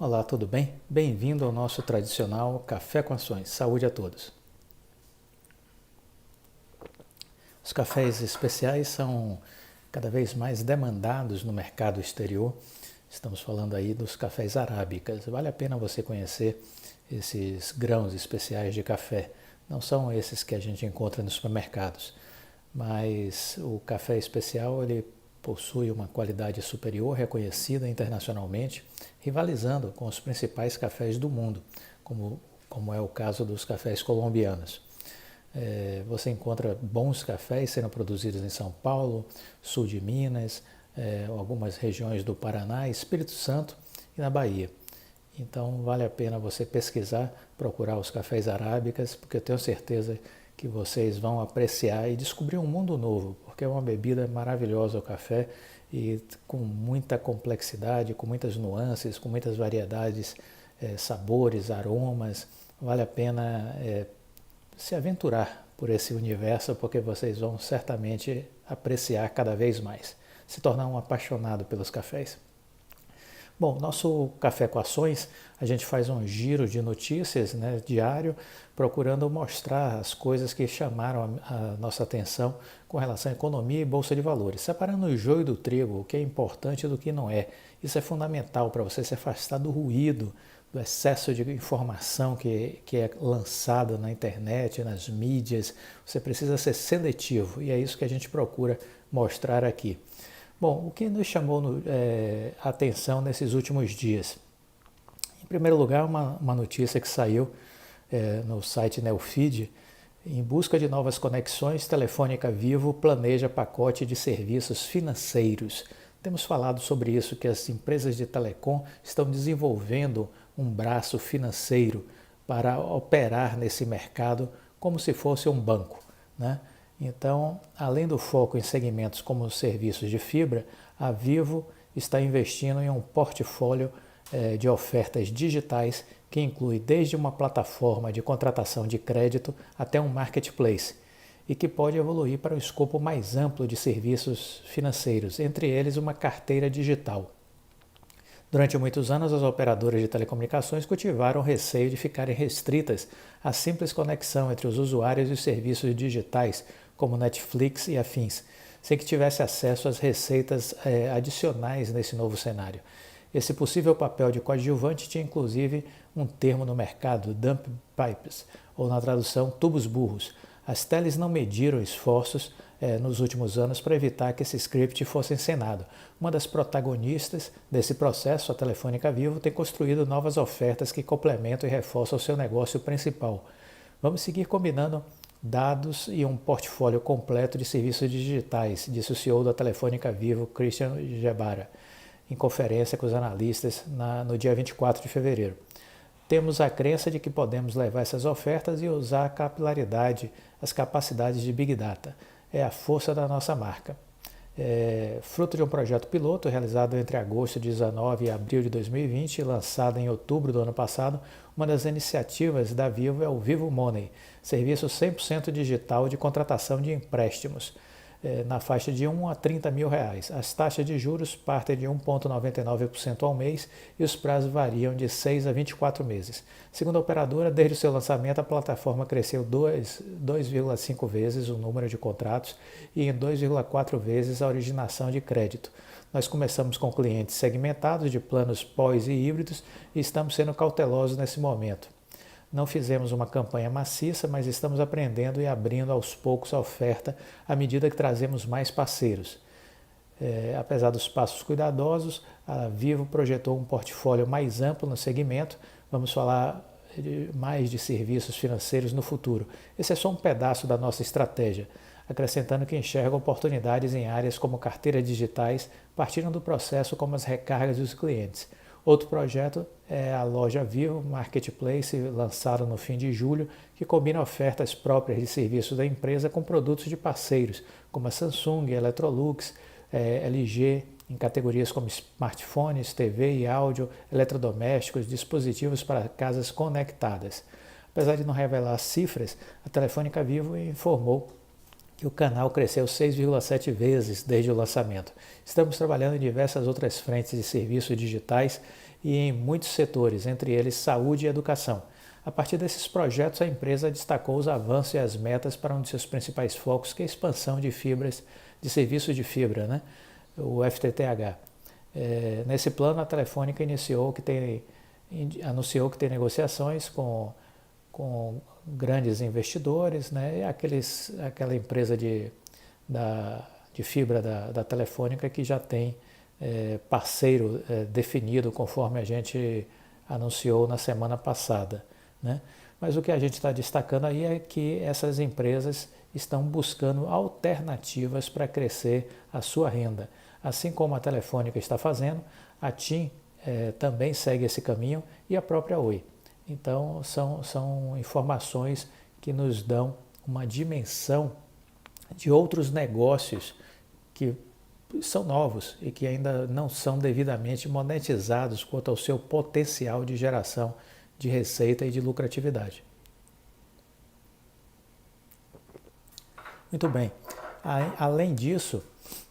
Olá, tudo bem? Bem-vindo ao nosso tradicional Café com Ações. Saúde a todos. Os cafés especiais são cada vez mais demandados no mercado exterior. Estamos falando aí dos cafés arábicas. Vale a pena você conhecer esses grãos especiais de café. Não são esses que a gente encontra nos supermercados, mas o café especial ele possui uma qualidade superior reconhecida internacionalmente, rivalizando com os principais cafés do mundo, como é o caso dos cafés colombianos. Você encontra bons cafés sendo produzidos em São Paulo, sul de Minas, algumas regiões do Paraná, Espírito Santo e na Bahia. Então vale a pena você pesquisar, procurar os cafés arábicas, porque eu tenho certeza que vocês vão apreciar e descobrir um mundo novo, porque é uma bebida maravilhosa o café e com muita complexidade, com muitas nuances, com muitas variedades, sabores, aromas. Vale a pena se aventurar por esse universo, porque vocês vão certamente apreciar cada vez mais, se tornar um apaixonado pelos cafés. Bom, nosso Café com Ações, a gente faz um giro de notícias, né, diário, procurando mostrar as coisas que chamaram a nossa atenção com relação à economia e bolsa de valores, separando o joio do trigo, o que é importante do que não é. Isso é fundamental para você se afastar do ruído, do excesso de informação que é lançada na internet, nas mídias. Você precisa ser seletivo e é isso que a gente procura mostrar aqui. Bom, o que nos chamou a atenção nesses últimos dias? Em primeiro lugar, uma notícia que saiu no site Neofeed. Em busca de novas conexões, Telefônica Vivo planeja pacote de serviços financeiros. Temos falado sobre isso, que as empresas de telecom estão desenvolvendo um braço financeiro para operar nesse mercado como se fosse um banco, né? Então, além do foco em segmentos como os serviços de fibra, a Vivo está investindo em um portfólio de ofertas digitais que inclui desde uma plataforma de contratação de crédito até um marketplace e que pode evoluir para um escopo mais amplo de serviços financeiros, entre eles uma carteira digital. Durante muitos anos, as operadoras de telecomunicações cultivaram o receio de ficarem restritas à simples conexão entre os usuários e os serviços digitais, como Netflix e afins, sem que tivesse acesso às receitas adicionais nesse novo cenário. Esse possível papel de coadjuvante tinha inclusive um termo no mercado, dump pipes, ou na tradução, tubos burros. As teles não mediram esforços nos últimos anos para evitar que esse script fosse encenado. Uma das protagonistas desse processo, a Telefônica Vivo, tem construído novas ofertas que complementam e reforçam o seu negócio principal. Vamos seguir combinando dados e um portfólio completo de serviços digitais, disse o CEO da Telefônica Vivo, Christian Gebara, em conferência com os analistas no dia 24 de fevereiro. Temos a crença de que podemos levar essas ofertas e usar a capilaridade, as capacidades de Big Data. É a força da nossa marca. Fruto de um projeto piloto realizado entre agosto de 2019 e abril de 2020 e lançado em outubro do ano passado, uma das iniciativas da Vivo é o Vivo Money, serviço 100% digital de contratação de empréstimos, na faixa de 1 a 30 mil reais. As taxas de juros partem de 1,99% ao mês e os prazos variam de 6 a 24 meses. Segundo a operadora, desde o seu lançamento, a plataforma cresceu 2,5 vezes o número de contratos e em 2,4 vezes a originação de crédito. Nós começamos com clientes segmentados de planos pós e híbridos e estamos sendo cautelosos nesse momento. Não fizemos uma campanha maciça, mas estamos aprendendo e abrindo aos poucos a oferta à medida que trazemos mais parceiros. Apesar dos passos cuidadosos, a Vivo projetou um portfólio mais amplo no segmento. Vamos falar mais de serviços financeiros no futuro. Esse é só um pedaço da nossa estratégia, acrescentando que enxerga oportunidades em áreas como carteiras digitais, partindo do processo como as recargas dos clientes. Outro projeto é a loja Vivo Marketplace, lançada no fim de julho, que combina ofertas próprias de serviços da empresa com produtos de parceiros, como a Samsung, Electrolux, LG, em categorias como smartphones, TV e áudio, eletrodomésticos, dispositivos para casas conectadas. Apesar de não revelar cifras, a Telefônica Vivo informou que o canal cresceu 6,7 vezes desde o lançamento. Estamos trabalhando em diversas outras frentes de serviços digitais e em muitos setores, entre eles saúde e educação. A partir desses projetos, a empresa destacou os avanços e as metas para um de seus principais focos, que é a expansão de fibras, de serviços de fibra, né? O FTTH. Nesse plano, a Telefônica anunciou que tem negociações com grandes investidores, né? E aquela empresa de fibra da Telefônica que já tem parceiro definido, conforme a gente anunciou na semana passada, né? Mas o que a gente está destacando aí é que essas empresas estão buscando alternativas para crescer a sua renda. Assim como a Telefônica está fazendo, a TIM também segue esse caminho e a própria Oi. Então, são informações que nos dão uma dimensão de outros negócios que são novos e que ainda não são devidamente monetizados quanto ao seu potencial de geração de receita e de lucratividade. Muito bem. Além disso,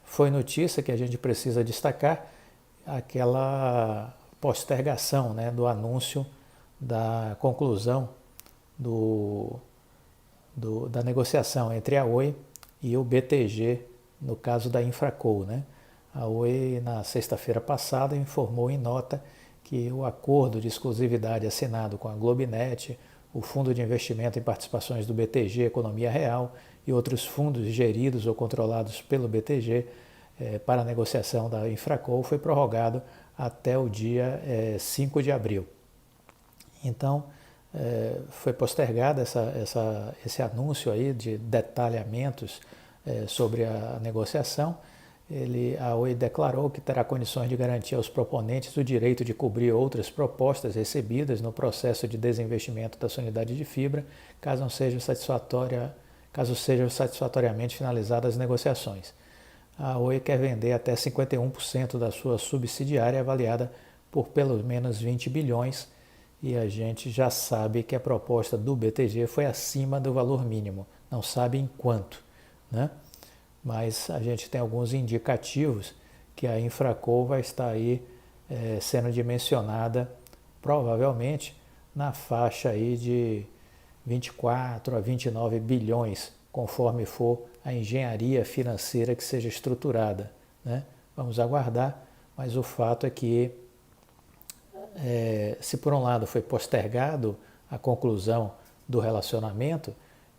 foi notícia que a gente precisa destacar aquela postergação, né, do anúncio da conclusão da negociação entre a Oi e o BTG, no caso da Infraco, né? A Oi, na sexta-feira passada, informou em nota que o acordo de exclusividade assinado com a Globinet, o Fundo de Investimento em Participações do BTG Economia Real e outros fundos geridos ou controlados pelo BTG para a negociação da Infraco foi prorrogado até o dia 5 de abril. Então, foi postergado esse anúncio aí de detalhamentos sobre a negociação. A Oi declarou que terá condições de garantir aos proponentes o direito de cobrir outras propostas recebidas no processo de desinvestimento da sua unidade de fibra, caso sejam satisfatoriamente finalizadas as negociações. A Oi quer vender até 51% da sua subsidiária, avaliada por pelo menos 20 bilhões, e a gente já sabe que a proposta do BTG foi acima do valor mínimo, não sabe em quanto, né? Mas a gente tem alguns indicativos que a Infraco vai estar aí sendo dimensionada provavelmente na faixa aí de 24 a 29 bilhões, conforme for a engenharia financeira que seja estruturada, né? Vamos aguardar, mas o fato é que se por um lado foi postergado a conclusão do relacionamento,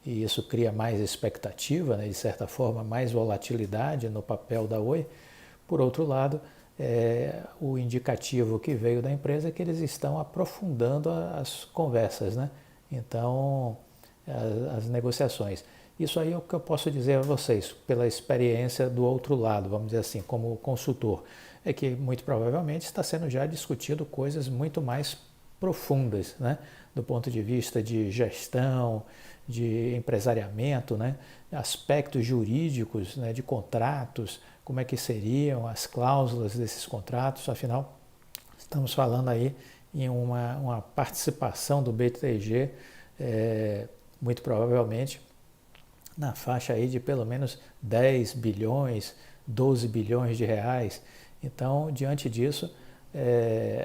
e isso cria mais expectativa, né, de certa forma, mais volatilidade no papel da Oi, por outro lado, o indicativo que veio da empresa é que eles estão aprofundando as conversas, né? Então, as negociações. Isso aí é o que eu posso dizer a vocês, pela experiência do outro lado, vamos dizer assim, como consultor, é que muito provavelmente está sendo já discutido coisas muito mais profundas, né? Do ponto de vista de gestão, de empresariamento, né? Aspectos jurídicos, né? De contratos, como é que seriam as cláusulas desses contratos, afinal, estamos falando aí em uma participação do BTG, muito provavelmente, na faixa aí de pelo menos 10 bilhões, 12 bilhões de reais. Então, diante disso,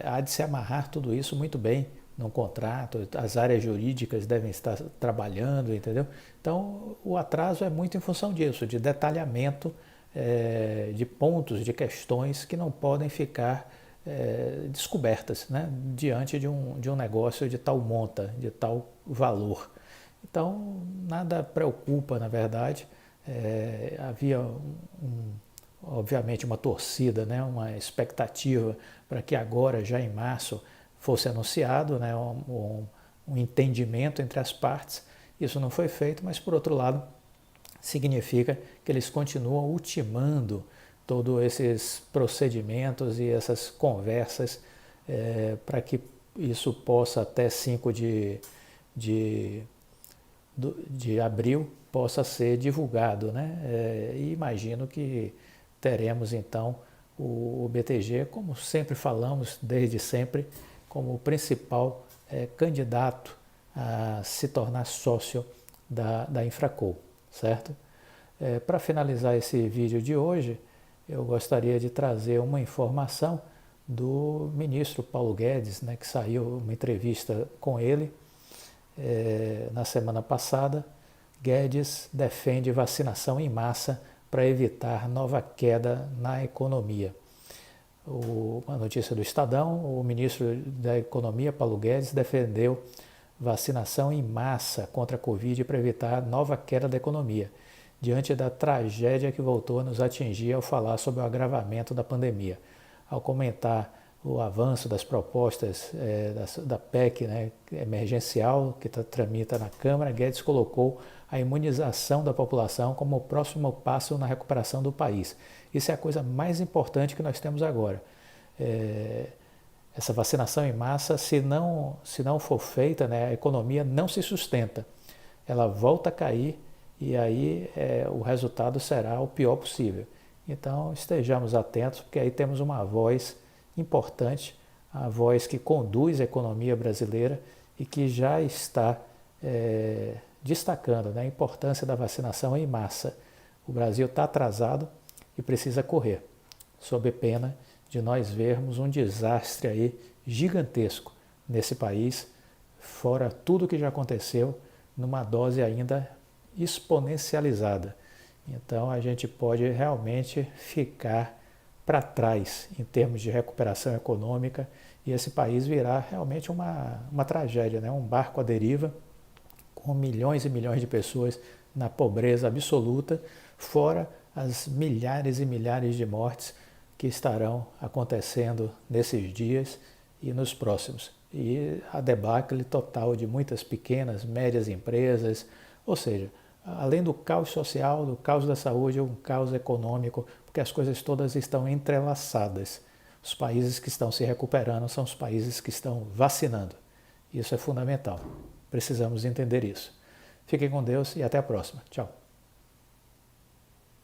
há de se amarrar tudo isso muito bem num contrato, as áreas jurídicas devem estar trabalhando, entendeu? Então, o atraso é muito em função disso, de detalhamento de pontos, de questões que não podem ficar descobertas, né? Diante de um negócio de tal monta, de tal valor. Então, nada preocupa, na verdade. Havia, obviamente, uma torcida, né? Uma expectativa para que agora, já em março, fosse anunciado, né? um entendimento entre as partes. Isso não foi feito, mas, por outro lado, significa que eles continuam ultimando todos esses procedimentos e essas conversas para que isso possa, até 5 de abril, possa ser divulgado, né? E imagino que teremos então o BTG, como sempre falamos, desde sempre, como o principal candidato a se tornar sócio da Infraco, certo? Para finalizar esse vídeo de hoje, eu gostaria de trazer uma informação do ministro Paulo Guedes, né, que saiu uma entrevista com ele na semana passada. Guedes defende vacinação em massa para evitar nova queda na economia. Uma notícia do Estadão, o ministro da Economia, Paulo Guedes, defendeu vacinação em massa contra a Covid para evitar nova queda da economia, diante da tragédia que voltou a nos atingir ao falar sobre o agravamento da pandemia. Ao comentar o avanço das propostas da PEC, né, emergencial, que tramita na Câmara, Guedes colocou a imunização da população como o próximo passo na recuperação do país. Isso é a coisa mais importante que nós temos agora. Essa vacinação em massa, se não for feita, né, a economia não se sustenta. Ela volta a cair e aí o resultado será o pior possível. Então estejamos atentos, porque aí temos uma voz importante, a voz que conduz a economia brasileira e que já está destacando, né, a importância da vacinação em massa. O Brasil está atrasado e precisa correr, sob pena de nós vermos um desastre aí gigantesco nesse país, fora tudo que já aconteceu, numa dose ainda exponencializada. Então a gente pode realmente ficar para trás em termos de recuperação econômica e esse país virar realmente uma tragédia, né? Um barco à deriva, com milhões e milhões de pessoas na pobreza absoluta, fora as milhares e milhares de mortes que estarão acontecendo nesses dias e nos próximos. E a debacle total de muitas pequenas, médias empresas, ou seja, além do caos social, do caos da saúde, um caos econômico, porque as coisas todas estão entrelaçadas. Os países que estão se recuperando são os países que estão vacinando. Isso é fundamental. Precisamos entender isso. Fiquem com Deus e até a próxima. Tchau.